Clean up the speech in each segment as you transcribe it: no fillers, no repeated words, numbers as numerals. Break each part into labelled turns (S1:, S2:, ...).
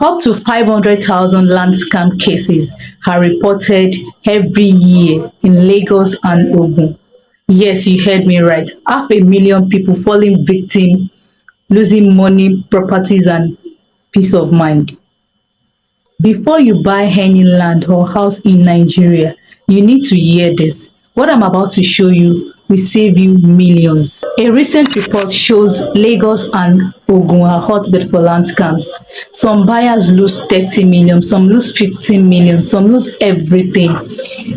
S1: Up to 500,000 land scam cases are reported every year in Lagos and Ogun. Yes, you heard me right. 500,000 people falling victim, losing money, properties, and peace of mind. Before you buy any land or house in Nigeria, you need to hear this. What I'm about to show you will save you millions. A recent report shows Lagos and Ogun are hotbed for land scams. Some buyers lose 30 million, some lose 15 million, some lose everything.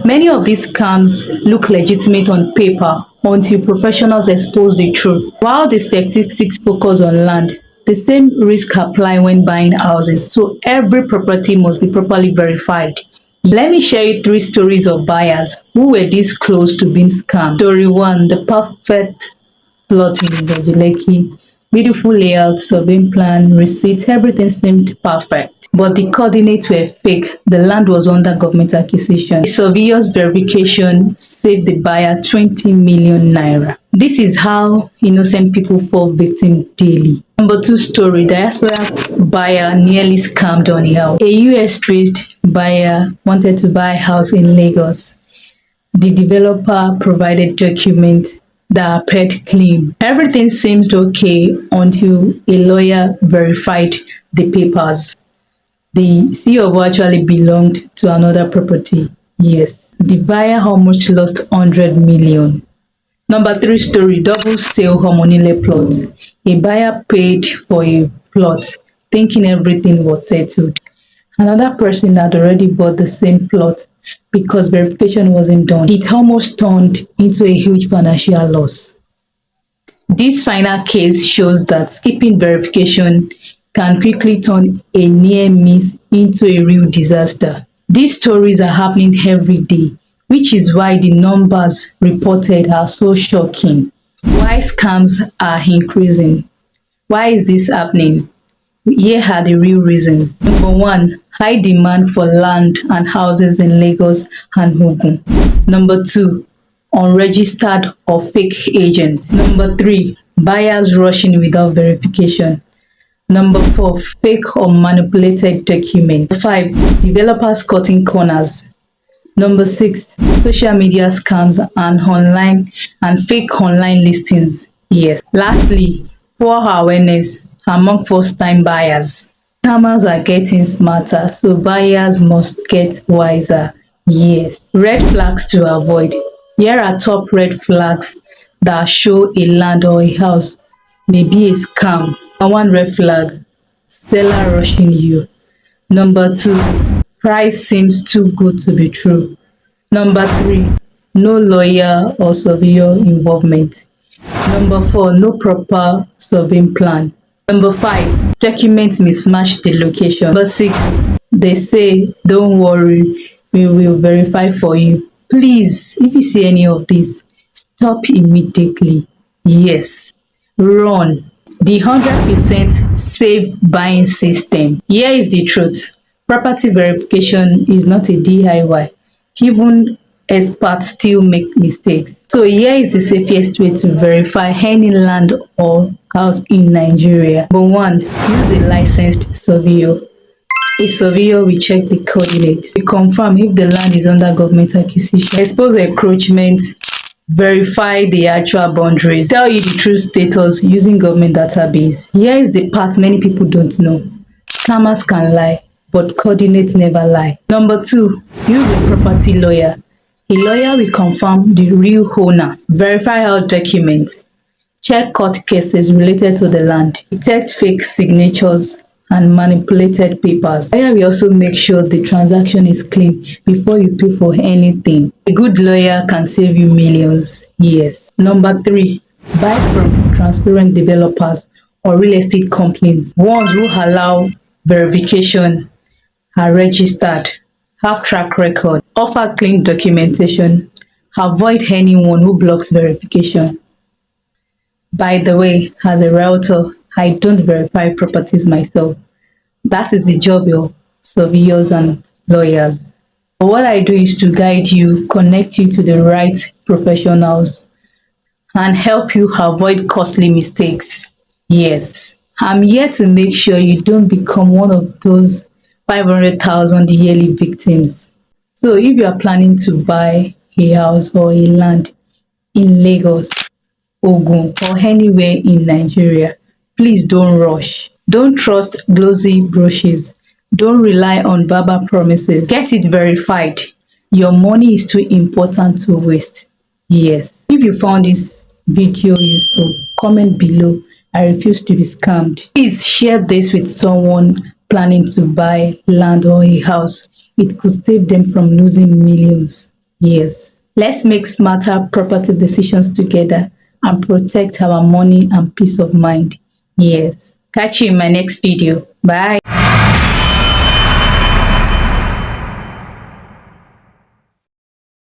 S1: Many of these scams look legitimate on paper until professionals expose the truth. While the statistics focus on land, the same risk apply when buying houses, so every property must be properly verified. Let me share you three stories of buyers who were this close to being scammed. Story one, the perfect plot in Ibeju-Lekki. Beautiful layout, surveying plan, receipt, everything seemed perfect. But the coordinates were fake. The land was under government acquisition. The surveyor's verification saved the buyer 20 million naira. This is how innocent people fall victim daily. Number two story, Diaspora buyer nearly scammed on a house. A US-based buyer wanted to buy a house in Lagos. The developer provided documents that appeared clean. Everything seemed okay until a lawyer verified the papers. The CO actually belonged to another property. Yes, the buyer almost lost 100 million. Number three story, double sale Omo-onile plot. A buyer paid for a plot thinking everything was settled. Another person had already bought the same plot because verification wasn't done. It almost turned into a huge financial loss. This final case shows that skipping verification can quickly turn a near miss into a real disaster. These stories are happening every day, which is why the numbers reported are so shocking. Why scams are increasing? Why is this happening? Here are the real reasons. Number one, high demand for land and houses in Lagos and Ogun. Number two, unregistered or fake agents. Number three, buyers rushing without verification. Number four, fake or manipulated documents. 5, developers cutting corners. Number 6, social media scams and fake online listings. Yes. Lastly, poor awareness among first-time buyers. Scammers are getting smarter, so buyers must get wiser. Yes. Red flags to avoid. Here are top red flags that show a land or a house may be a scam. Number 1 red flag, seller rushing you. Number 2, price seems too good to be true. Number 3, no lawyer or surveyor involvement. Number 4, no proper surveying plan. Number 5, documents mismatch the location. Number 6, they say, don't worry, we will verify for you. Please, if you see any of this, stop immediately. Yes, run. The 100% safe buying system. Here is the truth. Property verification is not a DIY. Even experts still make mistakes. So here is the safest way to verify any land or house in Nigeria. Number 1, use a licensed surveyor. A surveyor will check the coordinates, will confirm if the land is under government acquisition, expose encroachment, verify the actual boundaries, tell you the true status using government database. Here is the part many people don't know. Scammers can lie, but coordinates never lie. Number 2, use a property lawyer. A lawyer will confirm the real owner, verify all documents, check court cases related to the land, detect fake signatures and manipulated papers. Lawyer will also make sure the transaction is clean before you pay for anything. A good lawyer can save you millions. Yes. Number 3, buy from transparent developers or real estate companies, ones who allow verification, are registered, have track record, offer clean documentation, avoid anyone who blocks verification. By the way, as a realtor, I don't verify properties myself. That is the job of surveyors and lawyers. But what I do is to guide you, connect you to the right professionals, and help you avoid costly mistakes. Yes. I'm here to make sure you don't become one of those 500,000 yearly victims. So if you are planning to buy a house or a land in Lagos, Ogun, or anywhere in Nigeria, please don't rush. Don't trust glossy brochures. Don't rely on verbal promises. Get it verified. Your money is too important to waste. Yes. If you found this video useful, comment below. I refuse to be scammed. Please share this with someone planning to buy land or a house. It could save them from losing millions. Yes. Let's make smarter property decisions together and protect our money and peace of mind. Yes. Catch you in my next video. Bye.